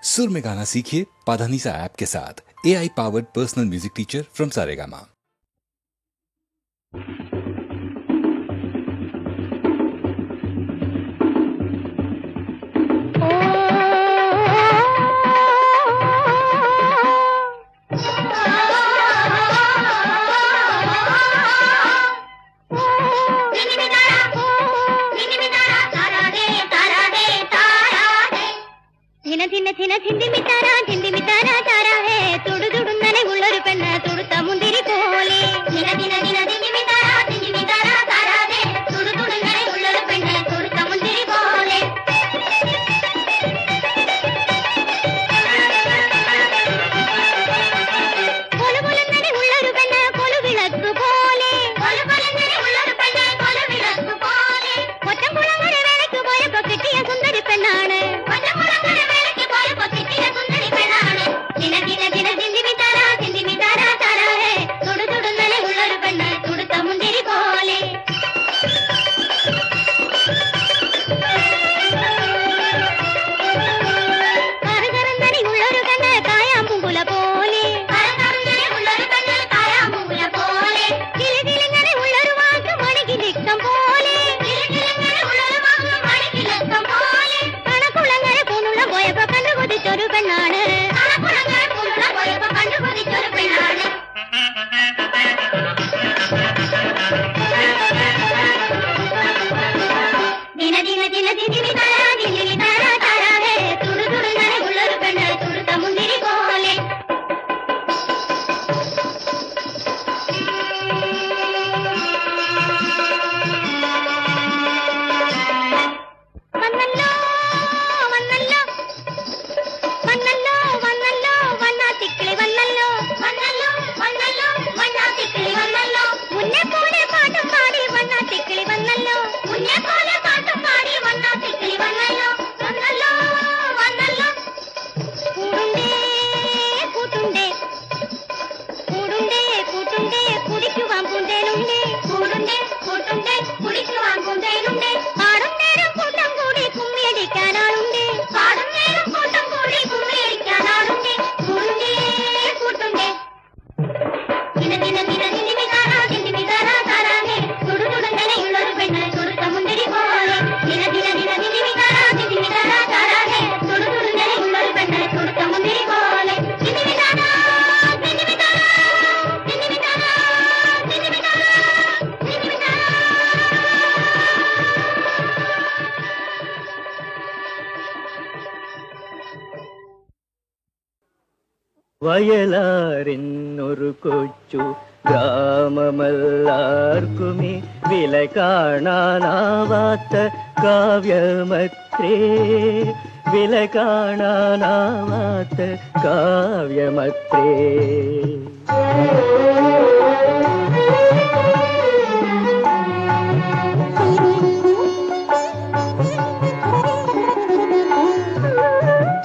सुर में गाना सीखिए पाधानीसा ऐप के साथ। AI powered personal music teacher from Saregama. താരാ ഹേ തുടുതുടുന്നനെ ഉള്ളൊരു പെണ്ണ് തുടുത്ത മുന്തിരി പോലെ ദിന ദിന ദിന ദിന താരാ ഹേ തുടുതുടുന്നനെ ഉള്ളൊരു പെണ്ണ് തുടുത്ത മുന്തിരി പോലെ കൊലുകൊലുന്നനെ ഉള്ളൊരു പെണ്ണ് കൊലുവിളക്ക് പോലെ കൊലുകൊലുന്നനെ ഉള്ളൊരു പെണ്ണ് കൊലുവിളക്ക് പോലെ ഒറ്റക്കുളങ്ങര വേലയ്ക്ക് പോയപ്പോ കിട്ടിയ സുന്ദരി പെണ്ണാണ് ഒറ്റക്കുളങ്ങര വേലയ്ക്ക് പോയപ്പോ കിട്ടിയ സുന്ദരി പെണ്ണാണ് ദിന ദിന ദിന താരാ താരാ ഹേ തുടുതുടുന്നനെ ഉള്ളൊരു പെണ്ണ് തുടുത്ത മുന്തിരി പോലെ കറുകറുന്നനെ ഉള്ളൊരു കണ്ണ് കായാമ്പൂങ്കുല പോലെ കറുകറുന്നനെ ഉള്ളൊരു കണ്ണ് കായാമ്പൂങ്കുല പോലെ കിലുകിലുന്നനെ ഉള്ളൊരു വാക്ക് മണികിലുക്കം പോലെ കിലുകിലുന്നനെ ഉള്ളൊരു വാക്ക് മണികിലുക്കം പോലെ കണക്കുളങ്ങര പൂനുള്ള പോയപ്പോ കണ്ടു കൊതിച്ചൊരു പെണ്ണാണ് കണക്കുളങ്ങര പൂനുള്ള പോയപ്പോ കണ്ടു കൊതിച്ചൊരു പെണ്ണാണ് ദിന ദിന ദിന താരാ ഹേ തുടുതുടുന്നനെ ഉള്ളൊരു പെണ്ണ് തുടുത്ത മുന്തിരി പോലെ വന്നല്ലോ വന്നല്ലോ വന്നല്ലോ വന്നല്ലോ വണ്ണാത്തിക്കിളി വന്നല്ലോ വന്നല്ലോ വന്നല്ലോ വണ്ണാത്തിക്കിളി വന്നല്ലോ മുന്നേ പോലെ പാട്ടും പാടി വണ്ണാത്തിക്കിളി വന്നല്ലോ മുന്നേ പോലെ പാട്ടും പാടി വണ്ണാത്തിക്കിളി വന്നല്ലോ വന്നല്ലോ വന്നല്ലോ കൂടുണ്ടേ കൂട്ടുണ്ടേ കൂടുണ്ടേ കൂട്ടുണ്ടേ കുടിക്കുവാൻ പൂന്തേനുണ്ടേ കൂടുണ്ടേ കൂട്ടുണ്ടേ കുടിക്കുവാൻ പൂന്തേനുണ്ടേ പാടും നേരം കൂട്ടം കൂടി കുമ്മിയടിക്കാനാളുണ്ടേ പാടും നേരം കൂട്ടം കൂടി കുമ്മിയടിക്കാനാളുണ്ടേ കൂടുണ്ടേ കൂട്ടുണ്ടേ ദിന ദിന താരാ ഹേ തുടുതുടുന്നനെ ഉള്ളൊരു പെണ്ണ് തുടുത്ത മുന്തിരി പോലെ ദിന ദിന താരാ ഹേ തുടുതുടുന്നനെ ഉള്ളൊരു പെണ്ണ് തുടുത്ത മുന്തിരി പോലെ വയലാറിന്നൊരു കൊച്ചു ഗ്രാമമല്ലാർക്കുമേ വില കാണാനാവാത്ത കാവ്യമത്രേ വില കാണാനാവാത്ത കാവ്യമത്രേ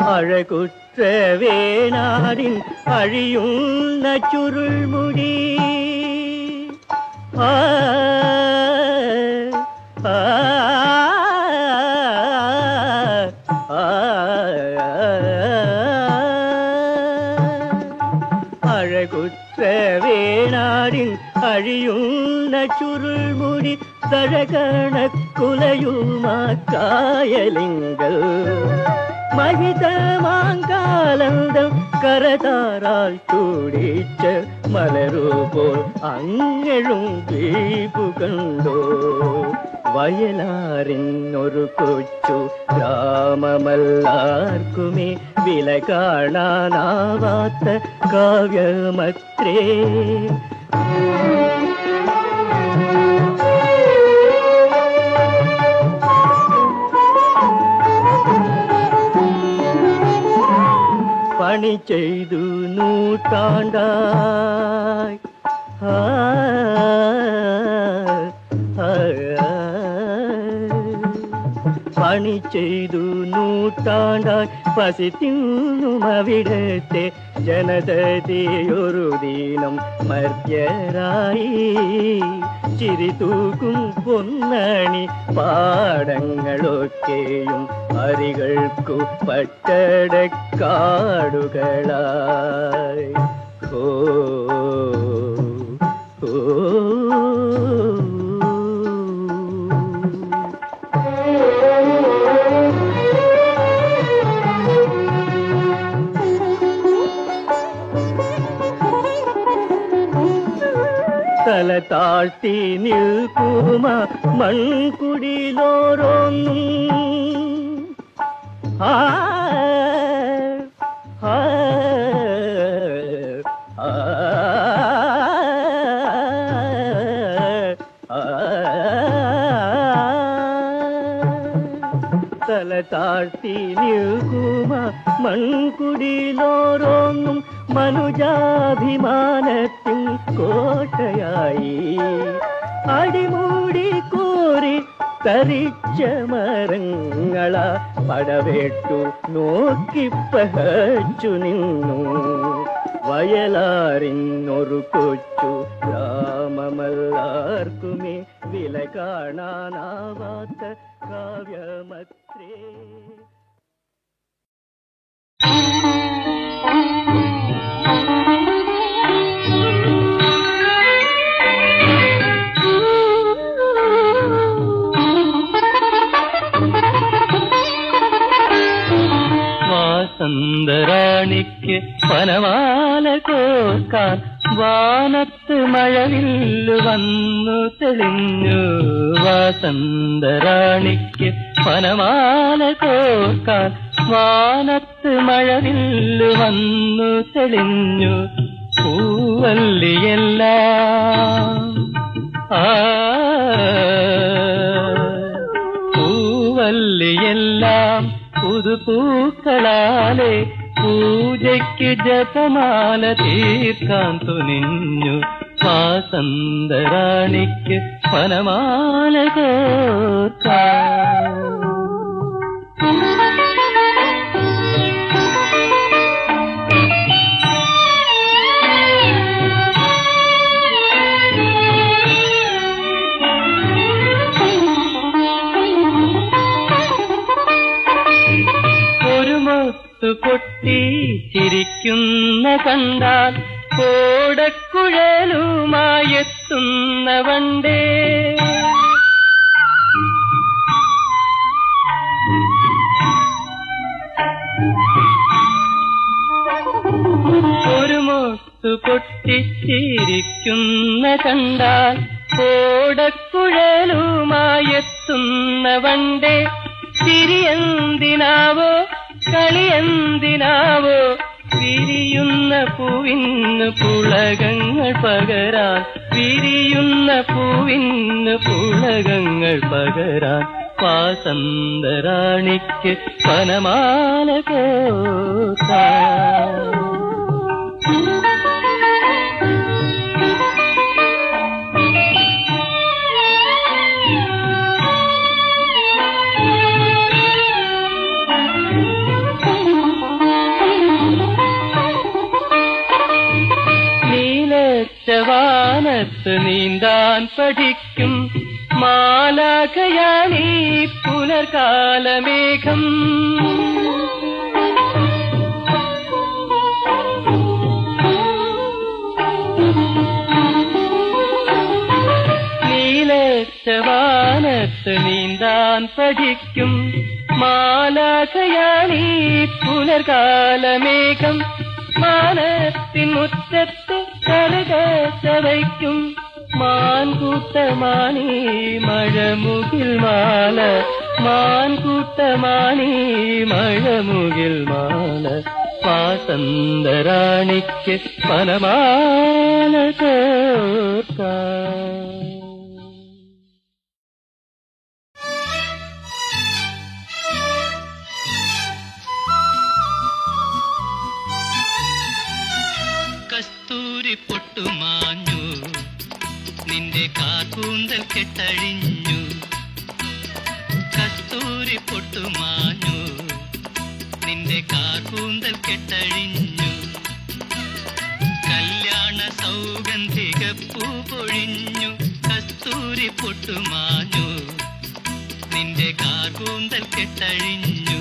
അഴകുറ്റ വേണാടിൻ അഴിയുന്ന ചുരുൾമുടി അഴകുറ്റ വേണാടിൻ അഴിയുന്ന ചുരുൾമുടി തഴകണക്കുലയുമാക്കായലിങ്കൽ മഹിതമാങ്കാലന്തം കരതാരാൽ ചൂടിച്ച മലരുപോൽ അങ്ങഴും ദീപു കണ്ടോ വയലാറിന്നൊരു കൊച്ചു ഗ്രാമമല്ലാർക്കുമേ വില കാണാനാവാത്ത കാവ്യമത്രേ പണി ചെയ്തു നൂറ്റാണ്ടായി പണി ചെയ്തു നൂറ്റാണ്ടായി പസി തിന്നും അവിടത്തെ ജനതയൊരു ദിനം മർത്യരായി. ചിരി തൂക്കും പൊന്നണി പാടങ്ങളൊക്കെയും അരികൾക്കു പട്ടടക്കാടുകളായി. ഓ ഓ തല താഴ്ത്തി നിൽക്കുമ മൺകുടിലോരോന്നും ആ ആ തല താഴ്ത്തി നിൽക്കുമ മൺകുടിലോരോന്നും മനുജാഭിമാനത്തിൻ കോട്ടയായി. അടിമൂടി കോരി തരിച്ച മരങ്ങള പടവേട്ടു നോക്കി പഹച്ചു നിന്നു. വയലാറിന്നൊരു കൊച്ചു ഗ്രാമമല്ലാർക്കുമേ വില കാണാനാവാത്ത കാവ്യമത്രേ. വാസന്തരാണിക്ക് പനമാല കോർക്കാൻ വാനത്ത് മഴവില്ലു വന്നു തെളിഞ്ഞു. വാസന്തരാണിക്ക് പനമാല കോർക്കാൻ വാനത്ത് മഴവില്ലു വന്നു തെളിഞ്ഞു. പൂവല്ലിയെല്ലാം പൂവല്ലിയെല്ലാം പുതുപൂക്കളാലെ പൂജയ്ക്ക് ജപമാല തീർക്കാൻ തുനിഞ്ഞു. വാസന്തരാണിക്ക് പനമാല കോർക്കാൻ. പൊട്ടി ചിരിക്കുന്ന കണ്ടാൽ കോടക്കുഴലുമായെത്തുന്ന വണ്ടേ. ഒരു മൊത്തു പൊട്ടിച്ചിരിക്കുന്ന കണ്ടാൽ കോടക്കുഴലുമായെത്തുന്ന വണ്ടേ. ചിരിയെന്തിനാവോ കളിയെന്തിനാവോ വിരിയുന്ന പൂവിന് പുളകങ്ങൾ പകരാൻ. വിരിയുന്ന പൂവിന് പുളകങ്ങൾ പകരാൻ. വാസന്തരാണിക്ക് പനമാല കോർക്കാൻ. വാനത്ത് നീന്താൻ പഠിക്കും മാലാഖയാണീ പുലർകാലമേഘം. നീലച്ചവാനത്ത് നീന്താൻ പഠിക്കും മാലാഖയാണീ പുലർകാലമേഘം. മാനത്തിൻ മുറ്റത്ത് കരകവയ്ക്കും മാൻകൂട്ടമാണീ മഴമുകിൽ മാല. മാൻകൂട്ടമാണീ മഴമുകിൽ മാല. വാസന്തരാണിക്ക് പനമാല കോർക്കാൻ. കസ്തൂരി പൊട്ടുമാഞ്ഞു നിന്റെ കാർകൂന്തൽ കെട്ടഴിഞ്ഞു. കസ്തൂരി പൊട്ടുമാഞ്ഞു നിന്റെ കാർകൂന്തൽ കെട്ടഴിഞ്ഞു കല്യാണ സൗഗന്ധിക പൂ പൊഴിഞ്ഞു കസ്തൂരി പൊട്ടുമാഞ്ഞു നിന്റെ കാർകൂന്തൽ കെട്ടഴിഞ്ഞു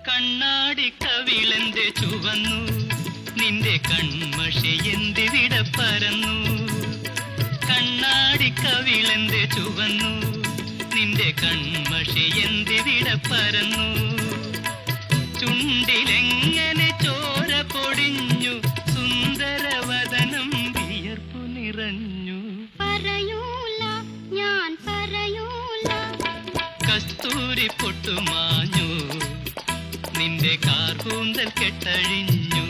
കണ്ണാടി കവിളന്റെ ചുവന്നു നിന്റെ കൺമഷി എന്തിവിട പരന്നു കണ്ണാടി കവിളന്റെ ചുവന്നു നിന്റെ കൺമഷി എന്തിവിട പരന്നു ചുണ്ടിലെങ്ങനെ ചോര പൊടിഞ്ഞു സുന്ദരവദനം വിയർപ്പു നിറഞ്ഞു പറയൂല ഞാൻ പറയൂല കസ്തൂരി പൊട്ടുമാഞ്ഞു നിന്റെ കാർകൂന്തൽ കെട്ടഴിഞ്ഞു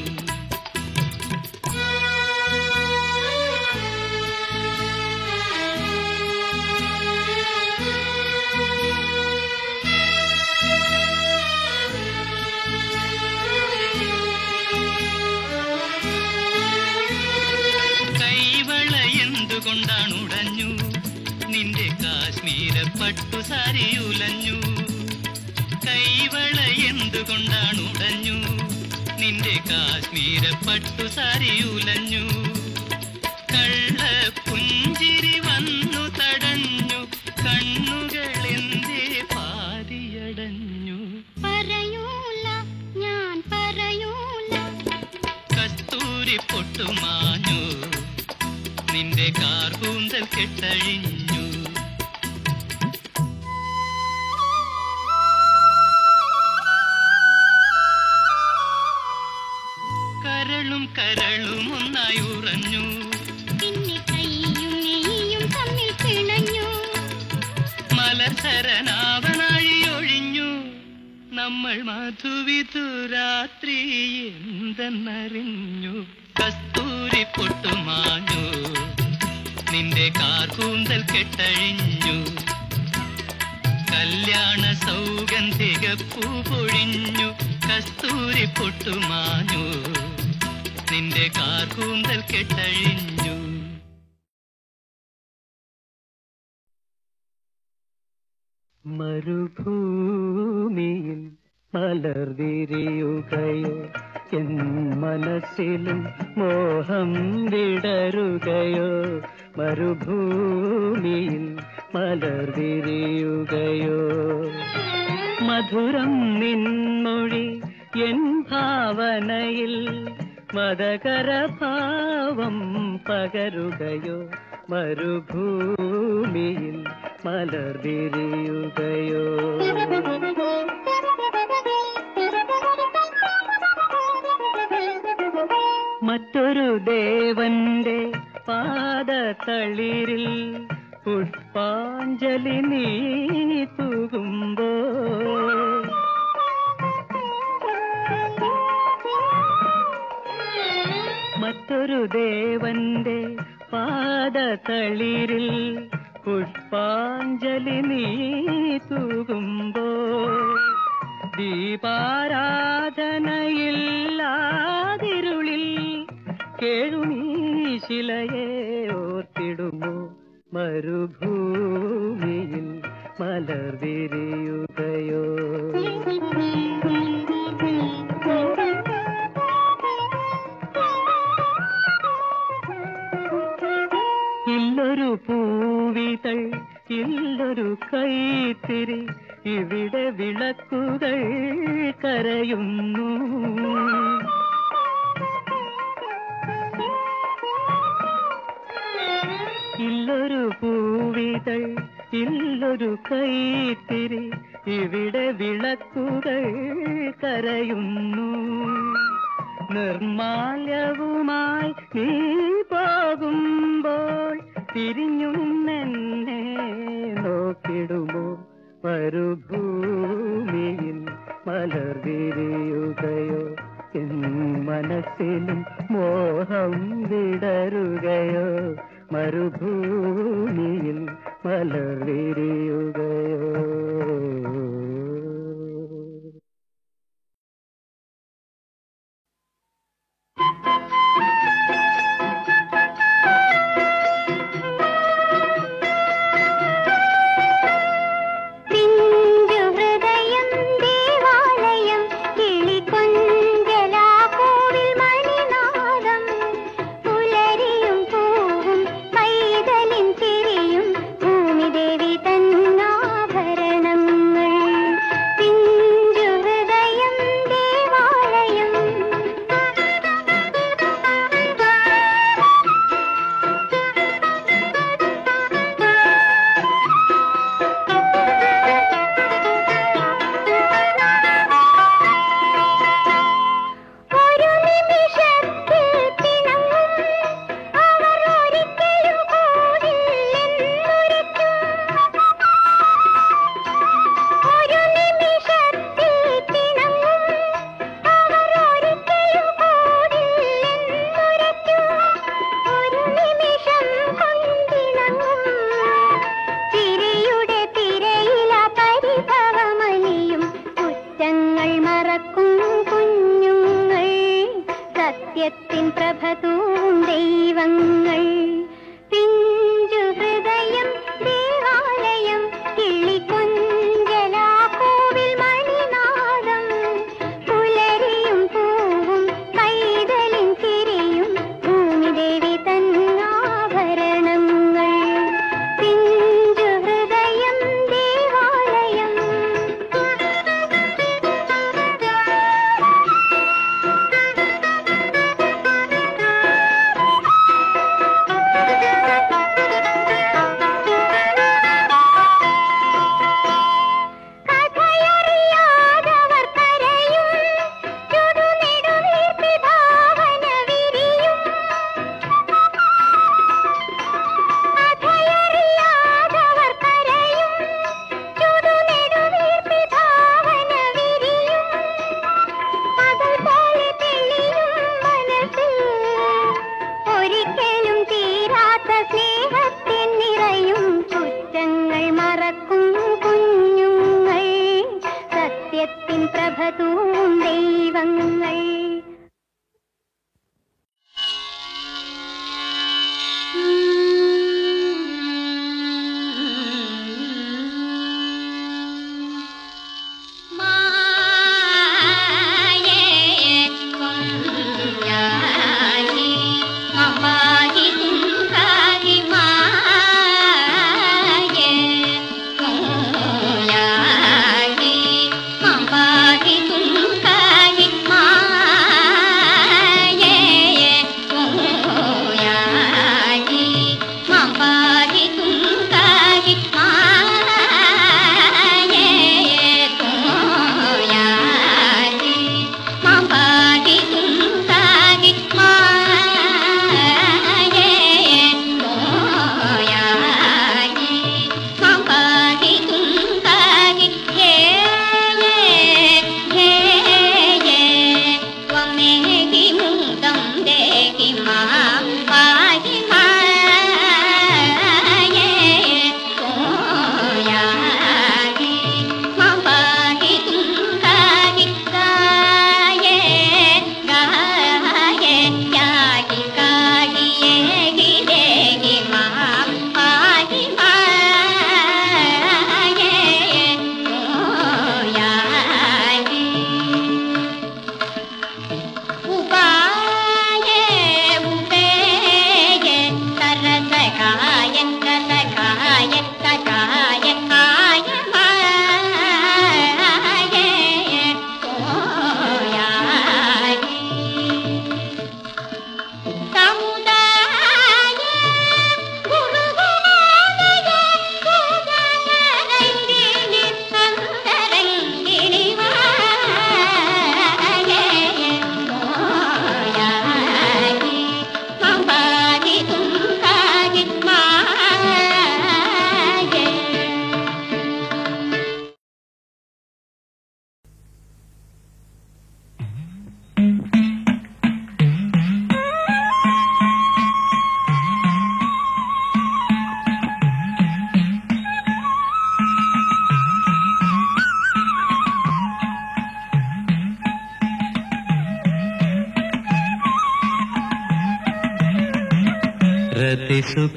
കൈവള എന്തുകൊണ്ടാണുടഞ്ഞു നിന്റെ കാശ്മീര പട്ടുസാരി ഉലഞ്ഞു കൈവള എന്തുകൊണ്ടാണുടഞ്ഞു നിന്റെ കാശ്മീര പട്ടുസാരി ഉലഞ്ഞു കള്ള പുഞ്ചിരി വന്നു തടഞ്ഞു കണ്ണുകളെന്തേ പാതിയടഞ്ഞു പറയൂല ഞാൻ പറയൂല കസ്തൂരി പൊട്ടുമാഞ്ഞു നിന്റെ കാർകൂന്തൽ കെട്ടഴിഞ്ഞു കരളും ഒന്നായി ഉറഞ്ഞു പിന്നെ കൈയും നെയ്യും തമ്മിൽ പിണഞ്ഞു മലർസരനാവനാഴി ഒഴിഞ്ഞു നമ്മൾ മധുവിധു രാത്രി എന്തെന്നറിഞ്ഞു കസ്തൂരി പൊട്ടുമാഞ്ഞു നിന്റെ കാർകൂന്തൽ കെട്ടഴിഞ്ഞു കല്യാണ സൗഗന്ധിക പൂ പൊഴിഞ്ഞു കസ്തൂരി പൊട്ടുമാഞ്ഞു നിന്റെ കാർകൂന്തൽ കെട്ടഴിഞ്ഞു മരുഭൂമിയിൽ മലർ വിരിയുകയോ എൻ മനസ്സിലും മോഹം വിടരുകയോ മരുഭൂമിയിൽ മലർ വിരിയുകയോ മധുരം നിൻമൊഴി എൻ ഭാവനയിൽ മദകരഭാവം പകരുകയോ മരുഭൂമിയിൽ മലർ വിരിയുകയോ മറ്റൊരു ദേവന്റെ പാദതളിരിൽ പുഷ്പാഞ്ജലി നീ തൂകുമ്പോ മറ്റൊരു ദേവന്റെ പാദതളിരിൽ പുഷ്പാഞ്ജലി നീ തൂകുമ്പോ ദീപാരാധനയില്ലാതിരുളിൽ കേഴുമീ ശിലയെ ഓർത്തിടുമോ മരുഭൂമിയിൽ മലർ വിരിയുകയോ ഇല്ലൊരു പൂവിതൾ ഇല്ലൊരു കൈത്തിരി ഇവിടെ വിളക്കുകൾ കരയുന്നു ഇല്ലൊരു പൂവിതൾ ഇല്ലൊരു കൈത്തിരി ഇവിടെ വിളക്കുകൾ കരയുന്നു നിർമാല്യവുമായി നീ പോകുമ്പോൾ തിരിഞ്ഞു നിന്നെന്നെ നോക്കിടുമോ മരുഭൂമിയിൽ മലർ വിരിയുകയോ എൻ മനസ്സിലും മോഹം വിടരുകയോ മരുഭൂമിയിൽ മലർ വിരിയുകയോ മറക്കും കുഞ്ഞുങ്ങൾ, സത്യത്തിൻ പ്രഭതൂം ദൈവങ്ങൾ. പിഞ്ചു ഹൃദയം ദേവാലയം, കിളികൊഞ്ചലാക്കോവിൽ മണിനാദം. പുലരിയും പൂവും പൈതലിൻ ചിരിയും ഭൂമിദേവി തന്നാഭരണങ്ങൾ. പിഞ്ചു ഹൃദയം ദേവാലയം. കഥയറിയാതവർ കരയും, ചുടുനെടുവീർപ്പി ഭാവന വിരിയും. കഥയറിയാതവർ കരയും, ചുടുനെടുവീർപ്പി ഭാവന വിരിയും. പകൽ പോലെ തെളിയും മനസ്സിൽ ഒരിക്കലും തീരാത്ത സ്നേഹത്തിൻ നിറയും. കുറ്റങ്ങൾ മറക്കും കുഞ്ഞുങ്ങൾ, സത്യത്തിൻ പ്രഭതൂം ദൈവങ്ങൾ.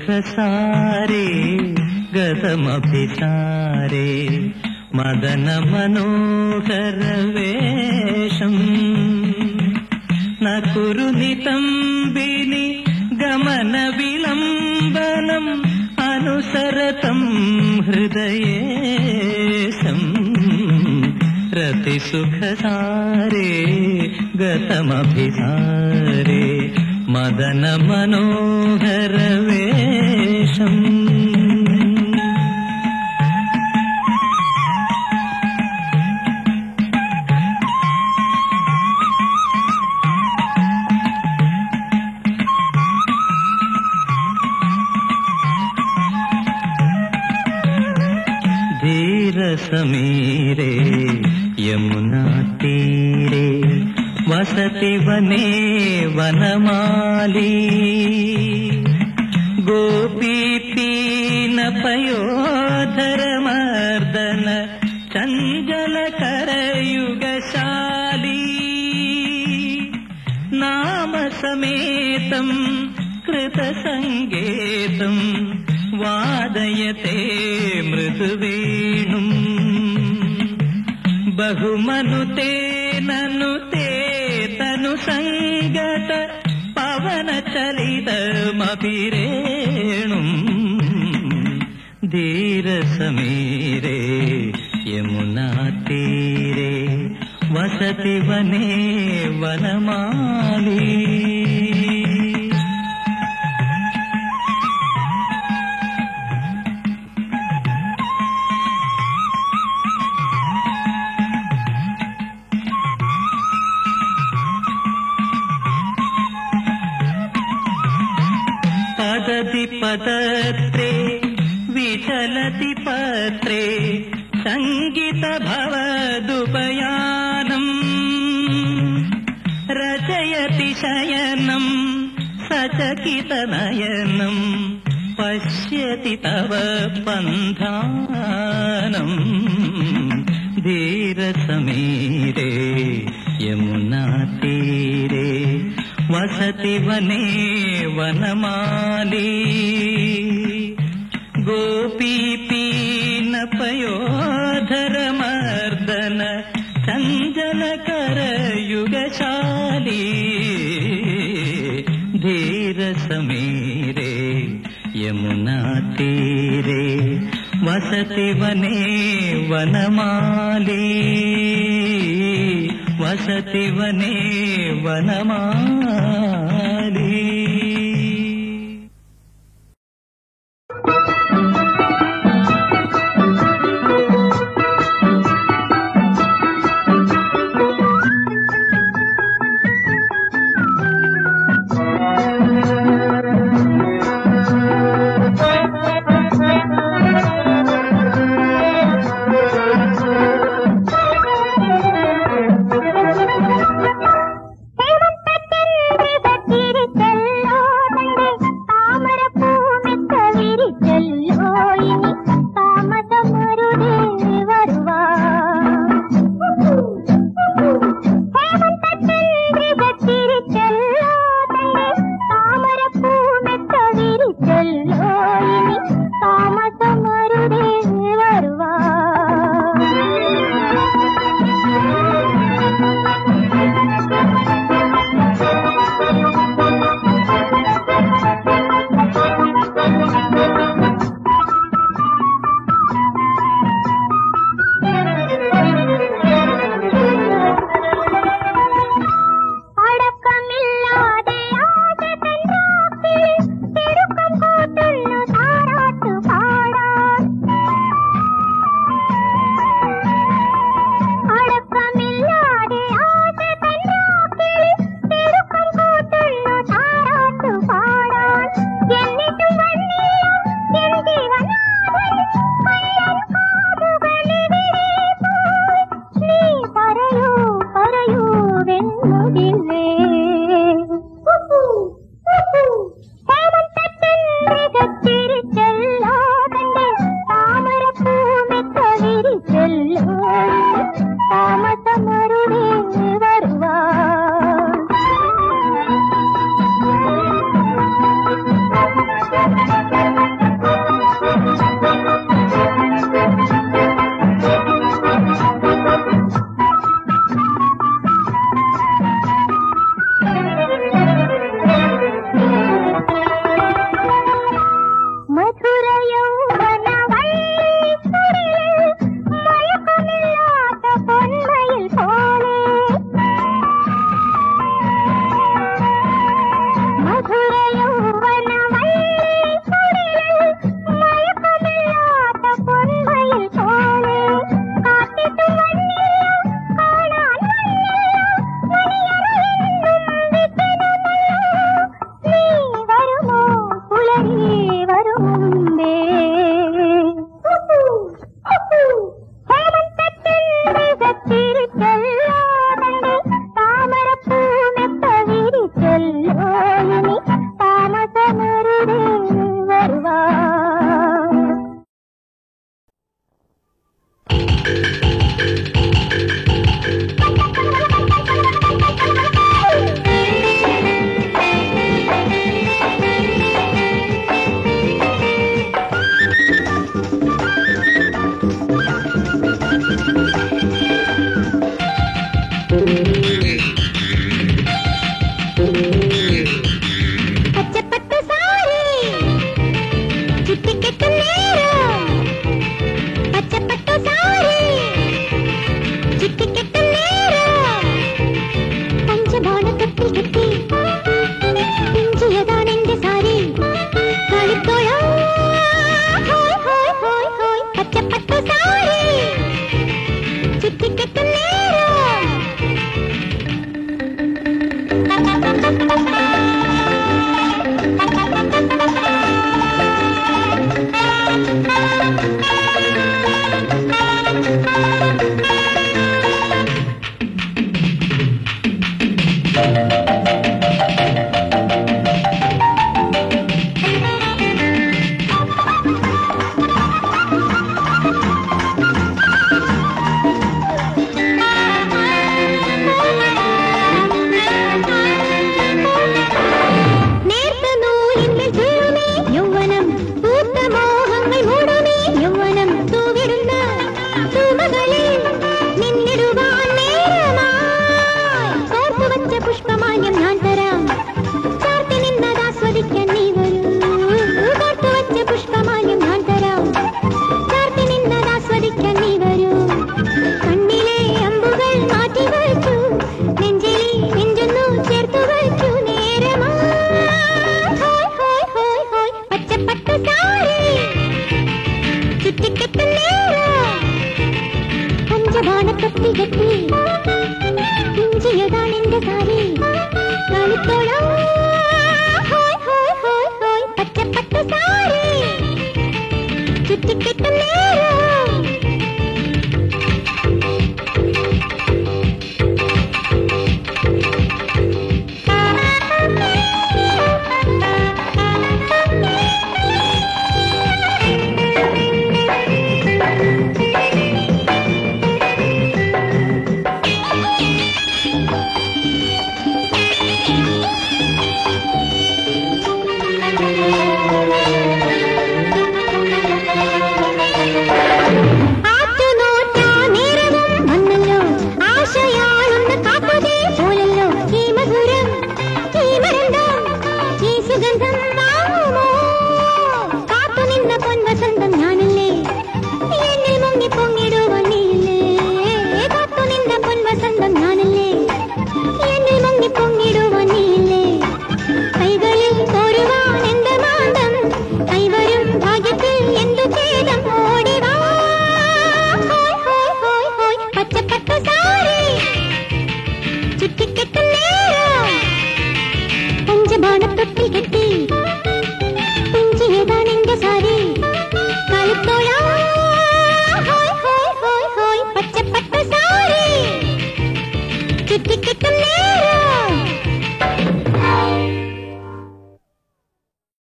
रतिसुखसारे गतमभिसारे मदनमनोहरवेषम् न कुरु नितम्बिनि गमनविलम्बनम् अनुसरतं हृदयेशम् रतिसुखसारे गतमभिसारे मदनमनोहरवेषम् धीरसमीरे यमुनातीरे वसति वने वनमाली गोपीपीनपयोधरमर्दन चञ्चलकरयुगशाली गीतं कृतसङ्गीतं वादयते मृदुवेणुम् बहुमनुते ननुते तनुसङ्गत पवनचलितमभिरेणुम् धीरसमीरे यमुनातीरे वसति वने वनमाली पदति पदत्रे विचलति पत्रे संगीत भवदुपयानम् रचयति शयनम् सचकितनयनम् पश्यति तव बन्धानम् धीरसमीरे यमुनातीरे वसति वने वनमाली गोपीपीन पयोधरमर्दन चञ्चलकरयुगशाली धीरसमीरे यमुनातीरे वसति वने वनमाली वसति वने वनमाली